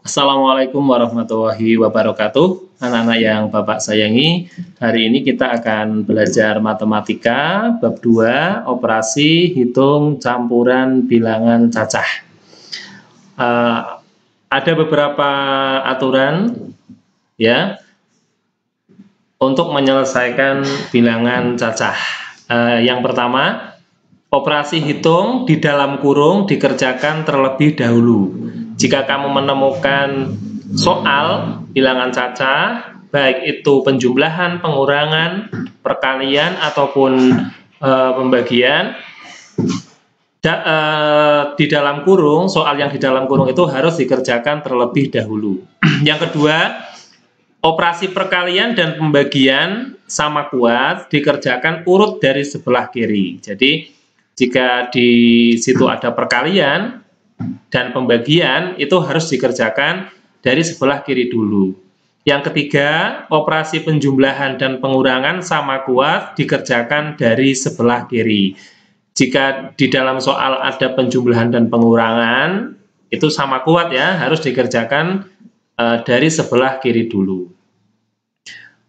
Assalamualaikum warahmatullahi wabarakatuh. Anak-anak yang Bapak sayangi, hari ini kita akan belajar matematika bab 2, operasi hitung campuran bilangan cacah. Ada beberapa aturan ya untuk menyelesaikan bilangan cacah. Yang pertama, operasi hitung di dalam kurung dikerjakan terlebih dahulu. Jika kamu menemukan soal bilangan cacah, baik itu penjumlahan, pengurangan, perkalian, ataupun pembagian, di dalam kurung, soal yang di dalam kurung itu harus dikerjakan terlebih dahulu. Yang kedua, operasi perkalian dan pembagian sama kuat dikerjakan urut dari sebelah kiri. Jadi, jika di situ ada perkalian dan pembagian, itu harus dikerjakan dari sebelah kiri dulu. Yang ketiga, operasi penjumlahan dan pengurangan sama kuat dikerjakan dari sebelah kiri. Jika di dalam soal ada penjumlahan dan pengurangan, itu sama kuat ya, harus dikerjakan dari sebelah kiri dulu.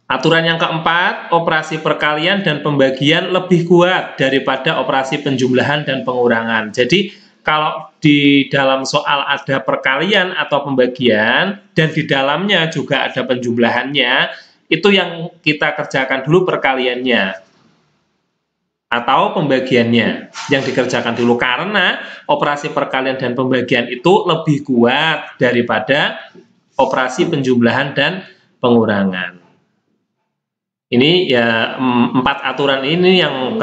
Aturan yang keempat, operasi perkalian dan pembagian lebih kuat daripada operasi penjumlahan dan pengurangan. Jadi, kalau di dalam soal ada perkalian atau pembagian, dan di dalamnya juga ada penjumlahannya, itu yang kita kerjakan dulu perkaliannya atau pembagiannya yang dikerjakan dulu, karena operasi perkalian dan pembagian itu lebih kuat daripada operasi penjumlahan dan pengurangan. Ini ya 4 aturan ini yang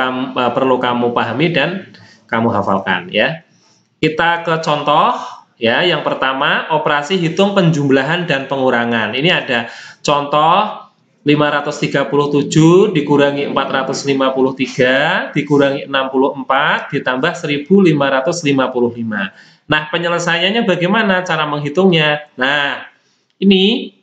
perlu kamu pahami dan kamu hafalkan ya. Kita ke contoh ya. Yang pertama, operasi hitung penjumlahan dan pengurangan. Ini ada contoh 537 dikurangi 453 dikurangi 64 ditambah 1555. Nah, penyelesaiannya bagaimana cara menghitungnya? Nah, ini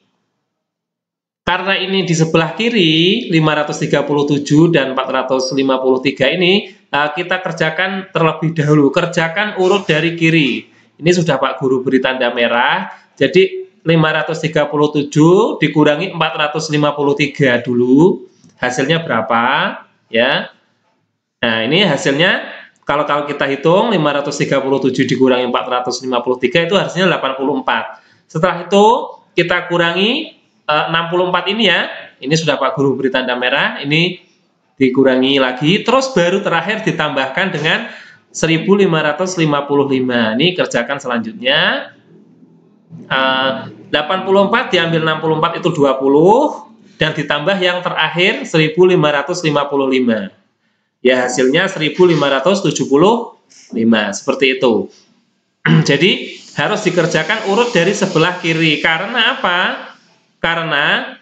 karena ini di sebelah kiri 537 dan 453 ini kita kerjakan terlebih dahulu. Kerjakan urut dari kiri. Ini sudah Pak Guru beri tanda merah. Jadi 537 dikurangi 453 dulu. Hasilnya berapa? Ya. Nah, ini hasilnya kalau kita hitung 537 dikurangi 453 itu hasilnya 84. Setelah itu kita kurangi 64 ini ya. Ini sudah Pak Guru beri tanda merah. Ini dikurangi lagi, terus baru terakhir ditambahkan dengan 1555. Ini kerjakan selanjutnya. 84 diambil 64 itu 20, dan ditambah yang terakhir 1555. Ya, hasilnya 1575. Seperti itu. Jadi harus dikerjakan urut dari sebelah kiri. Karena apa? Karena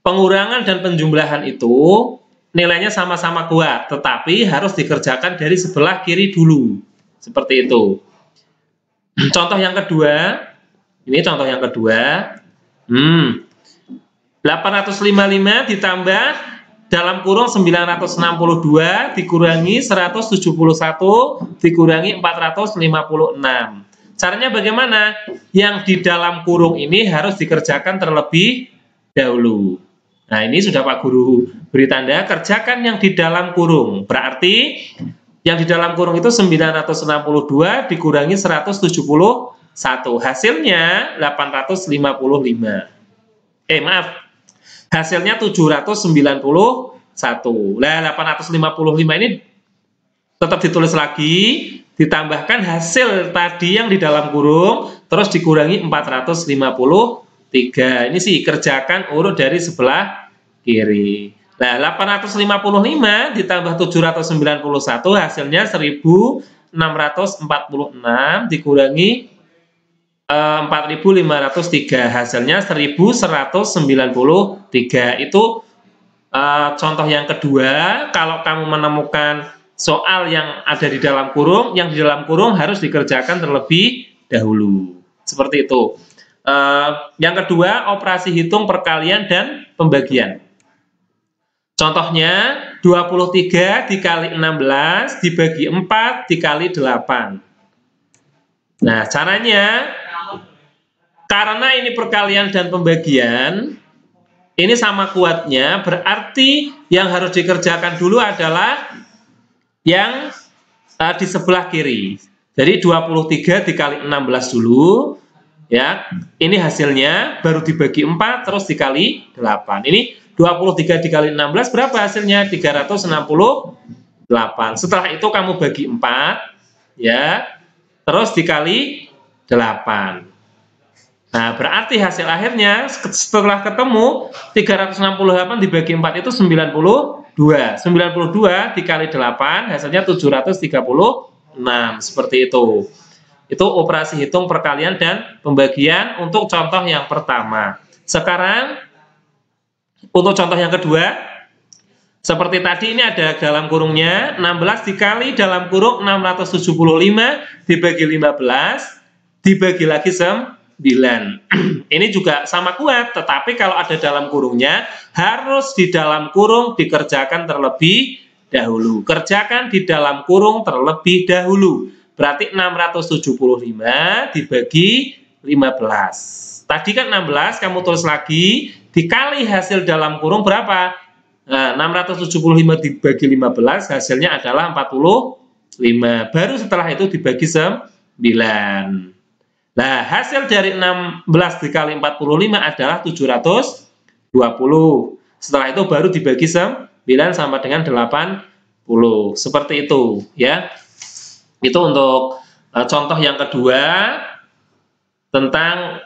pengurangan dan penjumlahan itu nilainya sama-sama kuat, tetapi harus dikerjakan dari sebelah kiri dulu. Seperti itu. Contoh yang kedua, ini contoh yang kedua. 855 ditambah dalam kurung 962 dikurangi 171 dikurangi 456. Caranya bagaimana? Yang di dalam kurung ini harus dikerjakan terlebih dahulu. Nah, ini sudah Pak Guru beri tanda, kerjakan yang di dalam kurung. Berarti yang di dalam kurung itu 962 dikurangi 171. Hasilnya 855. Hasilnya 791. Nah, 855 ini tetap ditulis lagi, ditambahkan hasil tadi yang di dalam kurung, terus dikurangi 453. Ini sih kerjakan urut dari sebelah kiri. Nah, 855 ditambah 791 hasilnya 1646 dikurangi 4503 hasilnya 1193. Itu contoh yang kedua. Kalau kamu menemukan soal yang ada di dalam kurung, yang di dalam kurung harus dikerjakan terlebih dahulu. Seperti itu. Yang kedua, operasi hitung perkalian dan pembagian. Contohnya 23 dikali 16 dibagi 4 dikali 8. Nah, caranya karena ini perkalian dan pembagian, ini sama kuatnya, berarti yang harus dikerjakan dulu adalah yang di sebelah kiri. Jadi 23 dikali 16 dulu, ya. Ini hasilnya, baru dibagi 4, terus dikali 8. Ini 23 dikali 16 berapa hasilnya? 368. Setelah itu kamu bagi 4, ya, terus dikali 8. Nah, berarti hasil akhirnya setelah ketemu 368 dibagi 4 itu 92. 92 dikali 8 hasilnya 736. Seperti itu. Itu operasi hitung perkalian dan pembagian untuk contoh yang pertama. Sekarang untuk contoh yang kedua, seperti tadi ini ada dalam kurungnya 16 dikali dalam kurung 675 dibagi 15 dibagi lagi 9. Ini juga sama kuat, tetapi kalau ada dalam kurungnya harus di dalam kurung dikerjakan terlebih dahulu. Kerjakan di dalam kurung terlebih dahulu. Berarti 675 dibagi 15. Tadi kan 16, kamu tulis lagi, dikali hasil dalam kurung berapa? Nah, 675 dibagi 15 hasilnya adalah 45. Baru setelah itu dibagi 9. Nah, hasil dari 16 dikali 45 adalah 720. Setelah itu baru dibagi 9 sama dengan 80. Seperti itu, ya. Itu untuk contoh yang kedua tentang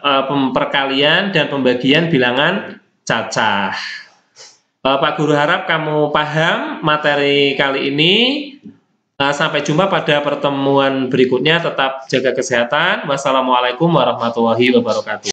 perkalian dan pembagian bilangan cacah. Pak Guru harap kamu paham materi kali ini. Sampai jumpa pada pertemuan berikutnya. Tetap jaga kesehatan. Wassalamualaikum warahmatullahi wabarakatuh.